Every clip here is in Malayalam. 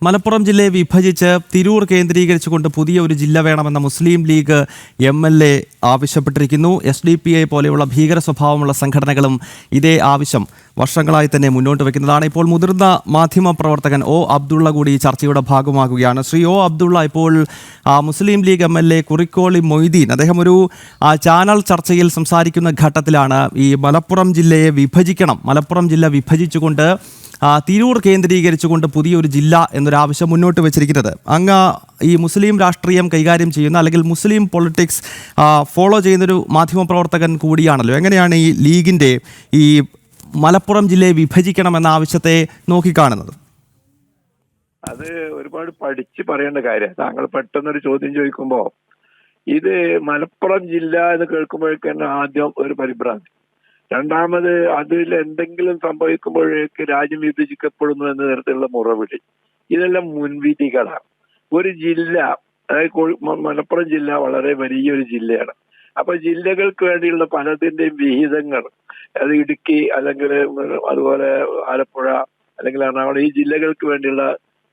മലപ്പുറം ജില്ലയെ വിഭജിച്ച് തിരൂർ കേന്ദ്രീകരിച്ചുകൊണ്ട് പുതിയ ഒരു ജില്ല വേണമെന്ന മുസ്ലിം ലീഗ് MLA ആവശ്യപ്പെട്ടിരിക്കുന്നു. SDPI പോലെയുള്ള ഭീകര സ്വഭാവമുള്ള സംഘടനകളും ഇതേ ആവശ്യം വർഷങ്ങളായി തന്നെ മുന്നോട്ട് വയ്ക്കുന്നതാണ്. ഇപ്പോൾ മുതിർന്ന മാധ്യമ പ്രവർത്തകൻ O. അബ്ദുള്ള കൂടി ഈ ചർച്ചയുടെ ഭാഗമാകുകയാണ്. ശ്രീ O. അബ്ദുള്ള, ഇപ്പോൾ മുസ്ലിം ലീഗ് MLA കുറിക്കോളി മൊയ്തീൻ അദ്ദേഹം ഒരു ചാനൽ ചർച്ചയിൽ സംസാരിക്കുന്ന ഘട്ടത്തിലാണ് ഈ മലപ്പുറം ജില്ലയെ വിഭജിക്കണം, മലപ്പുറം ജില്ല വിഭജിച്ചുകൊണ്ട് തിരൂർ കേന്ദ്രീകരിച്ചുകൊണ്ട് പുതിയൊരു ജില്ല എന്നൊരാവശ്യം മുന്നോട്ട് വെച്ചിരിക്കുന്നത്. അങ്ങ് ഈ മുസ്ലിം രാഷ്ട്രീയം കൈകാര്യം ചെയ്യുന്ന അല്ലെങ്കിൽ മുസ്ലിം പൊളിറ്റിക്സ് ഫോളോ ചെയ്യുന്നൊരു മാധ്യമപ്രവർത്തകൻ കൂടിയാണല്ലോ. എങ്ങനെയാണ് ഈ ലീഗിൻ്റെ ഈ മലപ്പുറം ജില്ലയെ വിഭജിക്കണമെന്ന ആവശ്യത്തെ നോക്കിക്കാണുന്നത്? അത് ഒരുപാട് പഠിച്ച് പറയേണ്ട കാര്യം. താങ്കൾ പെട്ടെന്നൊരു ചോദ്യം ചോദിക്കുമ്പോൾ ഇത് മലപ്പുറം ജില്ല എന്ന് കേൾക്കുമ്പോഴേക്ക് തന്നെ ആദ്യം ഒരു പരിഭ്രാന്തി, രണ്ടാമത് അതിൽ എന്തെങ്കിലും സംഭവിക്കുമ്പോഴേക്ക് രാജ്യം വിഭജിക്കപ്പെടുന്നു എന്ന തരത്തിലുള്ള മുറവിളി, ഇതെല്ലാം മുൻവിധികളാണ്. ഒരു ജില്ല, അതായത് മലപ്പുറം ജില്ല വളരെ വലിയൊരു ജില്ലയാണ്. അപ്പൊ ജില്ലകൾക്ക് വേണ്ടിയുള്ള പലതിന്റെയും വിഹിതങ്ങൾ, അത് ഇടുക്കി അല്ലെങ്കിൽ അതുപോലെ ആലപ്പുഴ അല്ലെങ്കിൽ എറണാകുളം, ഈ ജില്ലകൾക്ക് വേണ്ടിയുള്ള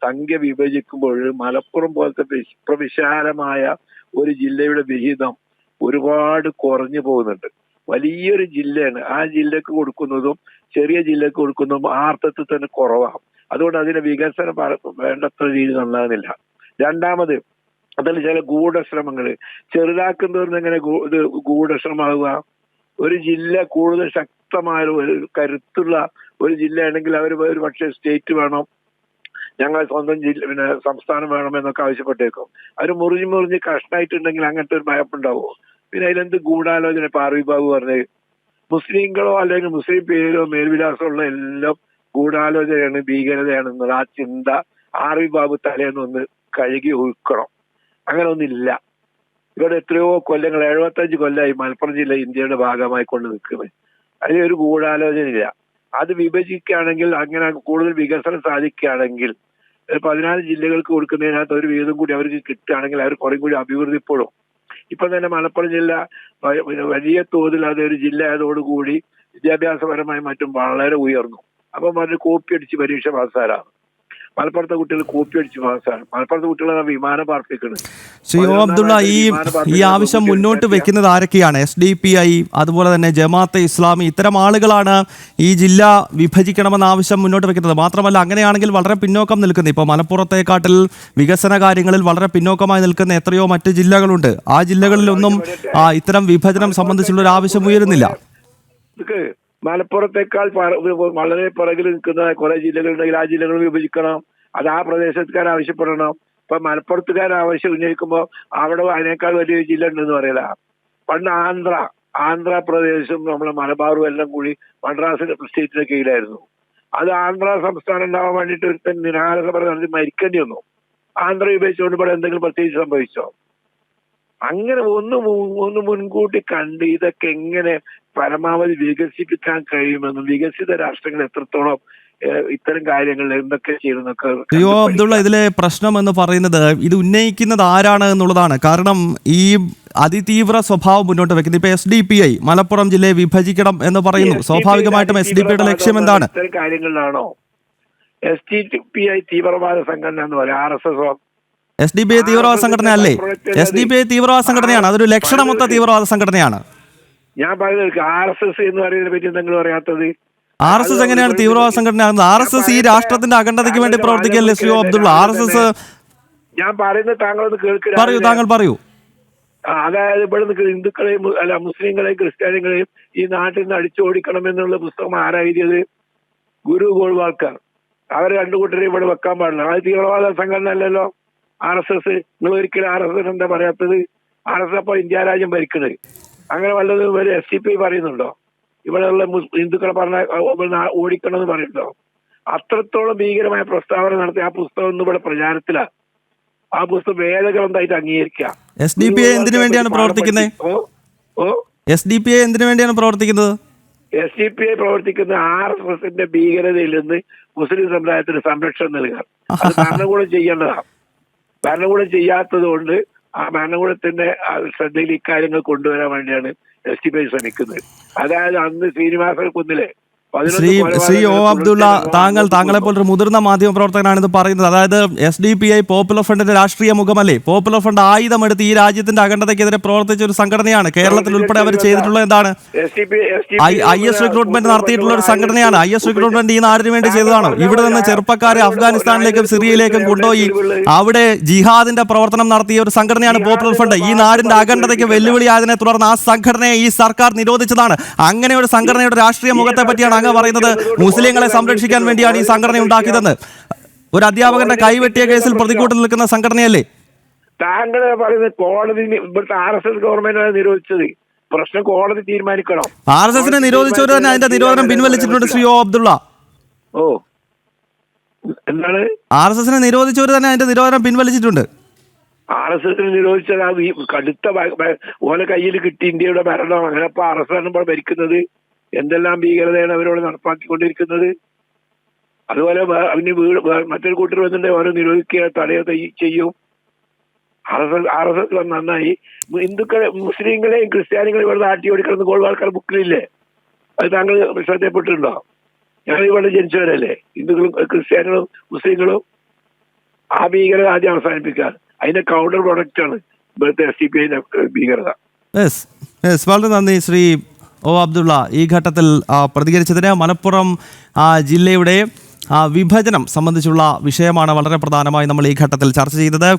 സംഖ്യ വിഭജിക്കുമ്പോൾ മലപ്പുറം പോലത്തെ വിശാലമായ ഒരു ജില്ലയുടെ വിഹിതം ഒരുപാട് കുറഞ്ഞു പോകുന്നുണ്ട്. വലിയൊരു ജില്ലയാണ്, ആ ജില്ലക്ക് കൊടുക്കുന്നതും ചെറിയ ജില്ലക്ക് കൊടുക്കുന്നതും ആ അർത്ഥത്തിൽ തന്നെ കുറവാണ്. അതുകൊണ്ട് അതിന്റെ വികസനം വേണ്ടത്ര രീതിയിൽ നന്നാകുന്നില്ല. രണ്ടാമത് അതിൽ ചില ഗൂഢശ്രമങ്ങൾ, ചെറുതാക്കുന്നവരിൽ എങ്ങനെ ഇത് ഗൂഢശ്രമമാകുക? ഒരു ജില്ല കൂടുതൽ ശക്തമായ ഒരു കരുത്തുള്ള ഒരു ജില്ലയാണെങ്കിൽ അവർ ഒരു പക്ഷേ സ്റ്റേറ്റ് വേണം, ഞങ്ങൾ സ്വന്തം ജില്ല സംസ്ഥാനം വേണമെന്നൊക്കെ ആവശ്യപ്പെട്ടേക്കും. അവർ മുറിഞ്ഞ് കഷ്ണമായിട്ടുണ്ടെങ്കിൽ അങ്ങനത്തെ ഒരു ഭയപ്പുണ്ടാവുമോ? പിന്നെ അതിലെന്ത് ഗൂഢാലോചന? പാർവി ബാബു പറഞ്ഞത് മുസ്ലിങ്ങളോ അല്ലെങ്കിൽ മുസ്ലിം പേരോ മേൽവിലാസമോ ഉള്ള എല്ലാം ഗൂഢാലോചനയാണ്, ഭീകരതയാണെന്നുള്ള ആ ചിന്ത ആർവി ബാബു തലേന്നൊന്ന് കഴുകി ഒഴുക്കണം. അങ്ങനെ ഒന്നില്ല. ഇവിടെ എത്രയോ കൊല്ലങ്ങൾ, 75 കൊല്ലമായി മലപ്പുറം ജില്ല ഇന്ത്യയുടെ ഭാഗമായി കൊണ്ട് നിൽക്കുന്നത്. അതിലൊരു ഗൂഢാലോചനയില്ല. അത് വിഭജിക്കുകയാണെങ്കിൽ, അങ്ങനെ കൂടുതൽ വികസനം സാധിക്കുകയാണെങ്കിൽ 14 ജില്ലകൾക്ക് കൊടുക്കുന്നതിനകത്ത് ഒരു വീതം കൂടി അവർക്ക് കിട്ടുകയാണെങ്കിൽ അവർ കുറേ കൂടി അഭിവൃദ്ധിപ്പെടും. ഇപ്പൊ തന്നെ മലപ്പുറം ജില്ല വലിയ തോതിൽ അതൊരു ജില്ല ആയതോടുകൂടി വിദ്യാഭ്യാസപരമായി മറ്റും വളരെ ഉയർന്നു. അപ്പം അവര് കോപ്പി അടിച്ച് പരീക്ഷ പാസ്സാരാണ്. മലപ്പുറത്തെ കുട്ടികൾ കോപ്പി അടിച്ച് പാസ്സാണ്. മലപ്പുറത്തെ കുട്ടികളെ വിമാനം പാർപ്പിക്കുന്നത്. ശ്രീ O. അബ്ദുള്ള, ഈ ആവശ്യം മുന്നോട്ട് വെക്കുന്നത് ആരൊക്കെയാണ്? SDPI, അതുപോലെ തന്നെ ജമാഅത്തെ ഇസ്ലാമി, ഇത്തരം ആളുകളാണ് ഈ ജില്ല വിഭജിക്കണമെന്ന ആവശ്യം മുന്നോട്ട് വെക്കുന്നത്. മാത്രമല്ല, അങ്ങനെയാണെങ്കിൽ വളരെ പിന്നോക്കം നിൽക്കുന്ന, ഇപ്പോൾ മലപ്പുറത്തെക്കാട്ടിൽ വികസന കാര്യങ്ങളിൽ വളരെ പിന്നോക്കമായി നിൽക്കുന്ന എത്രയോ മറ്റ് ജില്ലകളുണ്ട്. ആ ജില്ലകളിലൊന്നും ഇത്തരം വിഭജനം സംബന്ധിച്ചുള്ള ഒരു ആവശ്യം ഉയരുന്നില്ല. മലപ്പുറത്തേക്കാൾ വളരെ പിറകിൽ നിൽക്കുന്ന കുറെ ജില്ലകളുണ്ടെങ്കിൽ ആ ജില്ലകൾ വിഭജിക്കണം. അത് ആ പ്രദേശത്തുകാർ ആവശ്യപ്പെടണം. ഇപ്പൊ മലപ്പുറത്തുകാർ ആവശ്യം ഉന്നയിക്കുമ്പോൾ അവിടെ അതിനേക്കാൾ വലിയൊരു ജില്ല ഉണ്ടെന്ന് പറയല. പണ്ട് ആന്ധ്രാപ്രദേശും നമ്മളെ മലബാറും എല്ലാം കൂടി മദ്രാസിന്റെ സ്റ്റേറ്റിന്റെ കീഴിലായിരുന്നു. അത് ആന്ധ്ര സംസ്ഥാനം ഉണ്ടാവാൻ വേണ്ടിയിട്ട് ഒരുത്തൻ നിരാഹാരസഭ നടത്തി മരിക്കേണ്ടി വന്നു. ആന്ധ്ര വിഭജിച്ചുകൊണ്ട് ഇവിടെ എന്തെങ്കിലും പ്രത്യേകിച്ച് സംഭവിച്ചോ? അങ്ങനെ ഒന്ന് മുൻകൂട്ടി കണ്ട് ഇതൊക്കെ എങ്ങനെ പരമാവധി വികസിപ്പിക്കാൻ കഴിയുമെന്നും വികസിത രാഷ്ട്രങ്ങൾ എത്രത്തോളം ഇത്തരം കാര്യങ്ങളിൽ എന്തൊക്കെ ചെയ്യുന്നൊക്കെ. O. അബ്ദുള്ള, ഇതിലെ പ്രശ്നം എന്ന് പറയുന്നത് ഇത് ഉന്നയിക്കുന്നത് ആരാണ് എന്നുള്ളതാണ്. കാരണം ഈ അതിതീവ്ര സ്വഭാവം മുന്നോട്ട് വെക്കുന്നത് ഇപ്പൊ SDPI മലപ്പുറം ജില്ലയെ വിഭജിക്കണം എന്ന് പറയുന്നു. സ്വാഭാവികമായിട്ടും SDPIയുടെ ലക്ഷ്യം എന്താണ്? ഇത്തരം കാര്യങ്ങളിലാണോ? SDPI തീവ്രവാദ സംഘടന എന്ന് പറയാം. RSS SDPI തീവ്രവാദ സംഘടന അല്ലേ? SDPI തീവ്രവാദ സംഘടനയാണ്, അതൊരു ലക്ഷണമൊത്ത തീവ്രവാദ സംഘടനയാണ്. ഞാൻ പറയുന്നത് RSS എന്ന് പറയുന്നതിനെ പറ്റി നിങ്ങൾ പറയാത്തത്. RSS എങ്ങനെയാണ് തീവ്രവാദ സംഘടനയാകുന്നത്? RSS ഈ രാഷ്ട്രത്തിന്റെ അഖണ്ഡതയ്ക്ക് വേണ്ടി പ്രവർത്തിക്കല്ലേ ശ്രീ O. അബ്ദുള്ള? RSS ഞാൻ പറയുന്നത് താങ്കളൊന്ന് കേൾക്കുക. പറയൂ, താങ്കൾ പറയൂ. അതായത് ഇവിടെ ഹിന്ദുക്കളെയും അല്ല മുസ്ലിങ്ങളെയും ക്രിസ്ത്യാനികളെയും ഈ നാട്ടിൽ നിന്ന് അടിച്ചോടിക്കണം എന്നുള്ള പുസ്തകം ആരാ എഴുതിയത്? ഗുരു ഗോൾവാൾക്കർ. അവർ രണ്ടു കൂട്ടരെയും ഇവിടെ വെക്കാൻ പാടില്ല. അത് തീവ്രവാദ സംഘടന അല്ലല്ലോ RSS. നിങ്ങൾ ഒരിക്കലും RSS എന്താ പറയാത്തത്? RSS അപ്പൊ ഇന്ത്യ രാജ്യം ഭരിക്കുന്നത്. അങ്ങനെ വല്ലതും ഒരു SDPI പറയുന്നുണ്ടോ? ഇവിടെയുള്ള ഹിന്ദുക്കളെ പറഞ്ഞ ഓടിക്കണം എന്ന് പറയുന്നുണ്ടോ? അത്രത്തോളം ഭീകരമായ പ്രസ്താവന നടത്തി ആ പുസ്തകം ഒന്നും ഇവിടെ പ്രചാരത്തിലാണ്. ആ പുസ്തകം വേദഗ്രന്ഥമായിട്ട് അംഗീകരിക്കുക. SDPI എന്തിനു വേണ്ടിയാണ് പ്രവർത്തിക്കുന്നത്? SDPI എന്തിനു വേണ്ടിയാണ് പ്രവർത്തിക്കുന്നത്? SDPI പ്രവർത്തിക്കുന്ന RSSന്റെ ഭീകരതയിൽ നിന്ന് മുസ്ലിം സമുദായത്തിന് സംരക്ഷണം നൽകുക. അത് ഭരണകൂടം ചെയ്യേണ്ടതാണ്. ഭരണകൂടം ചെയ്യാത്തത് കൊണ്ട് ആ ഭരണകൂടത്തിന്റെ ശ്രദ്ധയിൽ ഇക്കാര്യങ്ങൾ കൊണ്ടുവരാൻ വേണ്ടിയാണ് SDPI ശ്രമിക്കുന്നത്. അതായത് അന്ന് ശ്രീനിവാസൻ കുന്നിലെ ശ്രീ ഒ അബ്ദുള്ള, താങ്കളെ പോലൊരു മുതിർന്ന മാധ്യമ പ്രവർത്തകനാണ് ഇത് പറയുന്നത്. അതായത് SDPI പോപ്പുലർ ഫ്രണ്ടിന്റെ രാഷ്ട്രീയ മുഖമല്ലേ? പോപ്പുലർ ഫ്രണ്ട് ആയുധമെടുത്ത് ഈ രാജ്യത്തിന്റെ അഖണ്ഡതയ്ക്കെതിരെ പ്രവർത്തിച്ച ഒരു സംഘടനയാണ്. കേരളത്തിൽ ഉൾപ്പെടെ അവർ ചെയ്തിട്ടുള്ളത് എന്താണ്? IS റിക്രൂട്ട്മെന്റ് നടത്തിയിട്ടുള്ള ഒരു സംഘടനയാണ്. IS റിക്രൂട്ട്മെന്റ് ഈ നാടിന് വേണ്ടി ചെയ്തതാണ്. ഇവിടെ നിന്ന് ചെറുപ്പക്കാരെ അഫ്ഗാനിസ്ഥാനിലേക്കും സിറിയയിലേക്കും കൊണ്ടുപോയി അവിടെ ജിഹാദിന്റെ പ്രവർത്തനം നടത്തിയ ഒരു സംഘടനയാണ് പോപ്പുലർ ഫ്രണ്ട്. ഈ നാടിന്റെ അഖണ്ഡതയ്ക്ക് വെല്ലുവിളിയായതിനെ തുടർന്ന് ആ സംഘടനയെ ഈ സർക്കാർ നിരോധിച്ചതാണ്. അങ്ങനെ ഒരു സംഘടനയുടെ രാഷ്ട്രീയ മുഖത്തെ പറ്റിയാണ് അങ്ങ് പറയുന്നത് മുസ്ലിങ്ങളെ സംരക്ഷിക്കാൻ വേണ്ടിയാണ് ഈ സംഘടന ഉണ്ടാക്കിയതെന്ന്. ഒരു അധ്യാപകന്റെ കൈവെട്ടിയ കേസിൽ പ്രതികൂട്ടിൽ നിൽക്കുന്ന സംഘടനയല്ലേ? താങ്കളെ പറയുന്നത് കോടതി, ഇവിടുത്തെ RSS ഗവൺമെന്റാണ് നിരോധിച്ചത്. പ്രശ്നം കോടതി തീരുമാനിക്കണം. RSSനെ നിരോധിച്ചവർ തന്നെ അതിന്റെ നിരോധനം പിൻവലിച്ചിട്ടുണ്ട് ശ്രീ ഒ അബ്ദുള്ള. ഓ, എന്താണ്? RSSനെ നിരോധിച്ചവർ തന്നെ അതിന്റെ നിരോധനം പിൻവലിച്ചിട്ടുണ്ട്. RSSനെ നിരോധിച്ചാൽ ആ കടുത്ത ഓലെ കയ്യിൽ കിട്ടി ഇന്ത്യയുടെ ഭരണം. അങ്ങനെ ഇപ്പൊ RSS ആണ് ഇപ്പോൾ ഭരിക്കുന്നത്. എന്തെല്ലാം ഭീകരതയാണ് അവരോട് നടപ്പാക്കിക്കൊണ്ടിരിക്കുന്നത്. അതുപോലെ മറ്റൊരു കൂട്ടർ വന്നിട്ടുണ്ടെങ്കിൽ ഓരോ നിരോധിക്കുക, തടയുക ചെയ്യും. RSS നന്നായി ഹിന്ദുക്കളെ, മുസ്ലിങ്ങളെയും ക്രിസ്ത്യാനികളെയും ഇവിടെ നാട്ടി ഓടിക്കുന്ന ഗോൾ ആൾക്കാർ ബുക്കിലില്ലേ? അത് താങ്കൾ ശ്രദ്ധപ്പെട്ടിട്ടുണ്ടോ? ഞങ്ങൾ ഇവിടെ ജനിച്ചവരല്ലേ, ഹിന്ദുക്കളും ക്രിസ്ത്യാനികളും മുസ്ലിങ്ങളും. ആ ഭീകരത ആദ്യം അവസാനിപ്പിക്കാൻ അതിന്റെ കൗണ്ടർ പ്രൊഡക്റ്റ് ആണ് ഇവിടുത്തെ SDPI ഭീകരത. വളരെ നന്ദി ശ്രീ ഒ അബ്ദുള്ള ഈ ഘട്ടത്തിൽ പ്രതികരിച്ചതിന്. മലപ്പുറം ജില്ലയുടെ വിഭജനം സംബന്ധിച്ചുള്ള വിഷയമാണ് വളരെ പ്രധാനമായി നമ്മൾ ഈ ഘട്ടത്തിൽ ചർച്ച ചെയ്തത്.